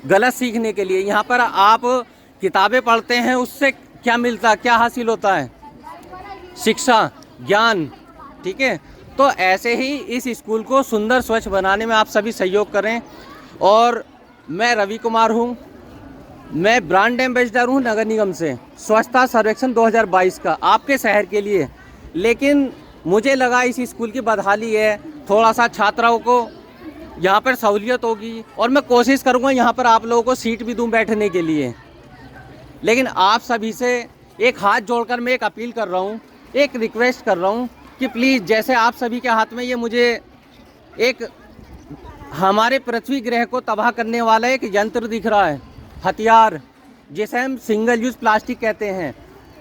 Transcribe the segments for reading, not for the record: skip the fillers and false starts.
गलत सीखने के लिए। यहाँ पर आप किताबें पढ़ते हैं, उससे क्या मिलता है, क्या हासिल होता है? शिक्षा, ज्ञान। ठीक है, तो ऐसे ही इस स्कूल को सुंदर स्वच्छ बनाने में आप सभी सहयोग करें। और मैं रवि कुमार हूँ, मैं ब्रांड एम्बेसडर हूँ नगर निगम से, स्वच्छता सर्वेक्षण 2022 का आपके शहर के लिए। लेकिन मुझे लगा इस स्कूल की बदहाली है, थोड़ा सा छात्राओं को यहाँ पर सहूलियत होगी, और मैं कोशिश करूँगा यहाँ पर आप लोगों को सीट भी दूँ बैठने के लिए। लेकिन आप सभी से एक हाथ जोड़कर मैं एक अपील कर रहा हूँ, एक रिक्वेस्ट कर रहा हूँ कि प्लीज़, जैसे आप सभी के हाथ में ये मुझे एक हमारे पृथ्वी ग्रह को तबाह करने वाला एक यंत्र दिख रहा है, हथियार, जिसे हम सिंगल यूज़ प्लास्टिक कहते हैं,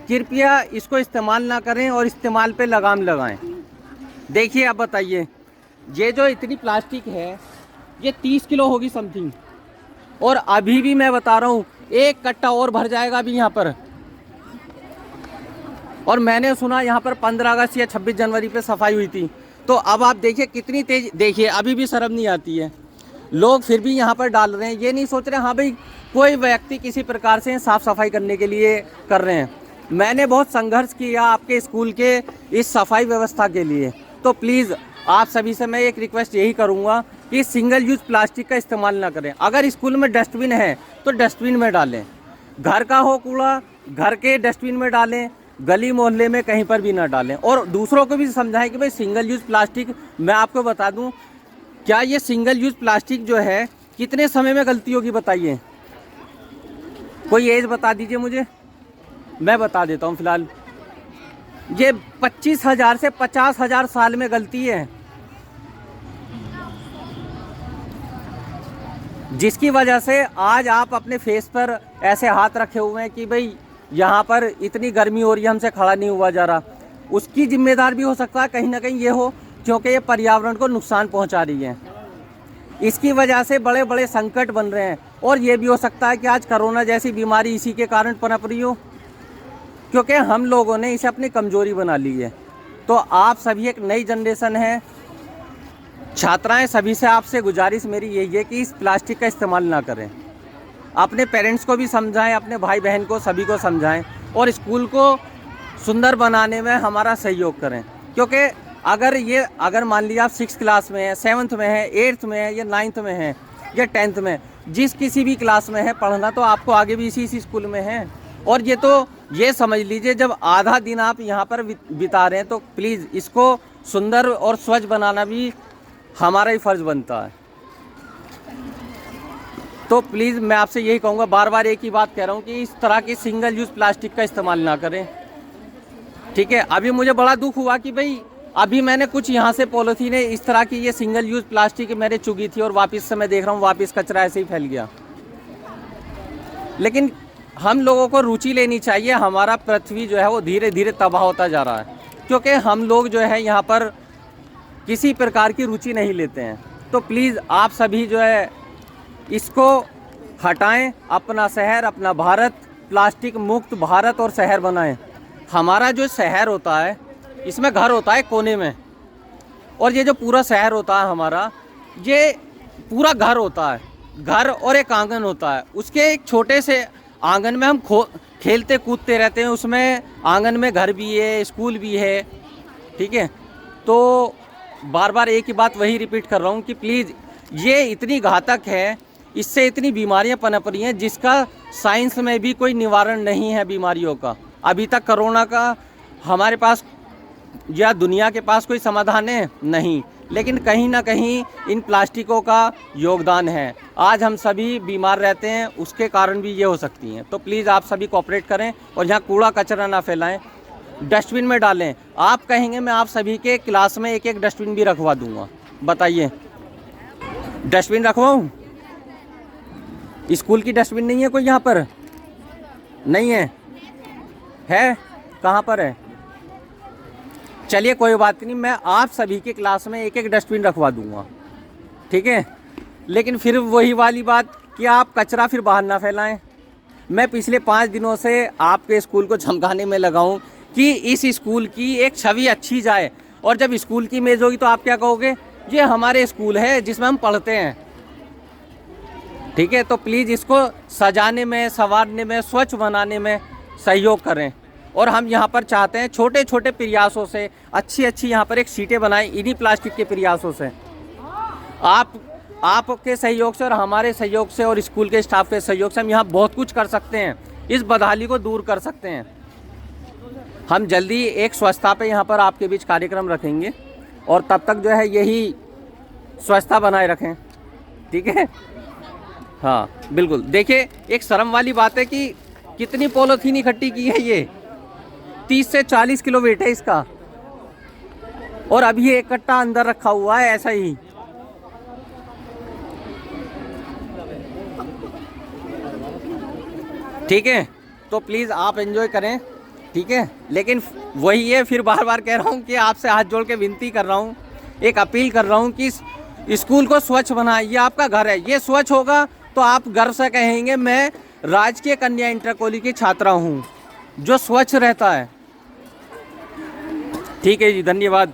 कृपया इसको इस्तेमाल ना करें और इस्तेमाल पे लगाम लगाएं। देखिए, आप बताइए, ये जो इतनी प्लास्टिक है ये 30 किलो होगी समथिंग, और अभी भी मैं बता रहा हूँ एक कट्टा और भर जाएगा अभी यहाँ पर। और मैंने सुना यहाँ पर 15 अगस्त या 26 जनवरी पे सफाई हुई थी, तो अब आप देखिए कितनी तेज, देखिए अभी भी शर्म नहीं आती है, लोग फिर भी यहाँ पर डाल रहे हैं, ये नहीं सोच रहे हाँ भाई कोई व्यक्ति किसी प्रकार से साफ़ सफाई करने के लिए कर रहे हैं। मैंने बहुत संघर्ष किया आपके स्कूल के इस सफाई व्यवस्था के लिए, तो प्लीज़ आप सभी से मैं एक रिक्वेस्ट यही करूँगा कि सिंगल यूज़ प्लास्टिक का इस्तेमाल ना करें। अगर स्कूल में डस्टबिन है तो डस्टबिन में डालें, घर का हो कूड़ा घर के डस्टबिन में डालें, गली मोहल्ले में कहीं पर भी ना डालें। और दूसरों को भी समझाएं कि भाई सिंगल यूज़ प्लास्टिक, मैं आपको बता दूं, क्या ये सिंगल यूज़ प्लास्टिक जो है कितने समय में गलती होगी बताइए, कोई एज बता दीजिए मुझे, मैं बता देता हूँ फिलहाल। ये 25,000 से 50,000 साल में गलती है, जिसकी वजह से आज आप अपने फेस पर ऐसे हाथ रखे हुए हैं कि भाई यहाँ पर इतनी गर्मी हो रही है, हमसे खड़ा नहीं हुआ जा रहा। उसकी जिम्मेदार भी हो सकता है कहीं ना कहीं ये हो, क्योंकि ये पर्यावरण को नुकसान पहुँचा रही है, इसकी वजह से बड़े बड़े संकट बन रहे हैं। और ये भी हो सकता है कि आज कोरोना जैसी बीमारी इसी के कारण पनप रही हो, क्योंकि हम लोगों ने इसे अपनी कमजोरी बना ली है। तो आप सभी एक नई जनरेशन है, छात्राएं, सभी से आपसे गुजारिश मेरी यही है कि इस प्लास्टिक का इस्तेमाल ना करें। अपने पेरेंट्स को भी समझाएं, अपने भाई बहन को, सभी को समझाएं, और स्कूल को सुंदर बनाने में हमारा सहयोग करें। क्योंकि अगर मान लीजिए आप 6th क्लास में है, 7th में है, 8th में है, या 9th में है, या 10th में, जिस किसी भी क्लास में है पढ़ना, तो आपको आगे भी इसी स्कूल में है। और ये समझ लीजिए, जब आधा दिन आप यहाँ पर बिता रहे हैं, तो प्लीज़ इसको सुंदर और स्वच्छ बनाना भी हमारा ही फ़र्ज़ बनता है। तो प्लीज़ मैं आपसे यही कहूँगा, बार बार एक ही बात कह रहा हूँ कि इस तरह की सिंगल यूज़ प्लास्टिक का इस्तेमाल ना करें, ठीक है। अभी मुझे बड़ा दुख हुआ कि भाई अभी मैंने कुछ यहाँ से पॉलीथीन इस तरह की ये सिंगल यूज़ प्लास्टिक मेरे चुगी थी, और वापस से मैं देख रहा हूँ वापस कचरा ऐसे ही फैल गया। लेकिन हम लोगों को रुचि लेनी चाहिए, हमारा पृथ्वी जो है वो धीरे धीरे तबाह होता जा रहा है, क्योंकि हम लोग जो है यहाँ पर किसी प्रकार की रुचि नहीं लेते हैं। तो प्लीज़ आप सभी जो है इसको हटाएं, अपना शहर, अपना भारत प्लास्टिक मुक्त भारत और शहर बनाएं। हमारा जो शहर होता है इसमें घर होता है कोने में, और ये जो पूरा शहर होता है हमारा, ये पूरा घर होता है, घर और एक आंगन होता है। उसके एक छोटे से आंगन में हम खेलते कूदते रहते हैं, उसमें आंगन में घर भी है, स्कूल भी है, ठीक है। तो बार बार एक ही बात वही रिपीट कर रहा हूँ कि प्लीज़, ये इतनी घातक है, इससे इतनी बीमारियां पनप रही हैं जिसका साइंस में भी कोई निवारण नहीं है बीमारियों का। अभी तक कोरोना का हमारे पास या दुनिया के पास कोई समाधान है नहीं, लेकिन कहीं ना कहीं इन प्लास्टिकों का योगदान है। आज हम सभी बीमार रहते हैं, उसके कारण भी ये हो सकती हैं। तो प्लीज़ आप सभी कोऑपरेट करें और यहाँ कूड़ा कचरा ना फैलाएं, डस्टबिन में डालें। आप कहेंगे मैं आप सभी के क्लास में एक एक डस्टबिन भी रखवा दूंगा, बताइए डस्टबिन रखवाऊँ? स्कूल की डस्टबिन नहीं है कोई यहाँ पर? नहीं है? है कहाँ पर है? चलिए कोई बात नहीं, मैं आप सभी के क्लास में एक एक डस्टबिन रखवा दूंगा, ठीक है। लेकिन फिर वही वाली बात कि आप कचरा फिर बाहर ना फैलाएं। मैं पिछले 5 दिनों से आपके स्कूल को झमकाने में लगा हूं कि इस स्कूल की एक छवि अच्छी जाए, और जब स्कूल की मेज़ होगी तो आप क्या कहोगे, ये हमारे स्कूल है जिसमें हम पढ़ते हैं, ठीक है, तो प्लीज़ इसको सजाने में, संवारने में, स्वच्छ बनाने में सहयोग करें। और हम यहाँ पर चाहते हैं छोटे छोटे प्रयासों से अच्छी अच्छी यहाँ पर एक सीटें बनाएं, इन्हीं प्लास्टिक के प्रयासों से। आपके सहयोग से और हमारे सहयोग से और स्कूल के स्टाफ के सहयोग से हम यहाँ बहुत कुछ कर सकते हैं, इस बदहाली को दूर कर सकते हैं। हम जल्दी एक स्वच्छता पे यहाँ पर आपके बीच कार्यक्रम रखेंगे और तब तक जो है यही स्वच्छता बनाए रखें, ठीक है। हाँ बिल्कुल। देखिए, एक शर्म वाली बात है कि कितनी पॉलीथीन इकट्ठी की है, ये 30 से 40 किलो वेट है इसका, और अभी ये एक कट्टा अंदर रखा हुआ है ऐसा ही। ठीक है, तो प्लीज़ आप एंजॉय करें, ठीक है। लेकिन वही है, फिर बार बार कह रहा हूँ कि आपसे हाथ जोड़ के विनती कर रहा हूँ, एक अपील कर रहा हूँ कि स्कूल को स्वच्छ बनाएं। ये आपका घर है, ये स्वच्छ होगा तो आप गर्व से कहेंगे मैं राजकीय कन्या इंटर कॉलेज की छात्रा हूँ, जो स्वच्छ रहता है। ठीक है जी, धन्यवाद।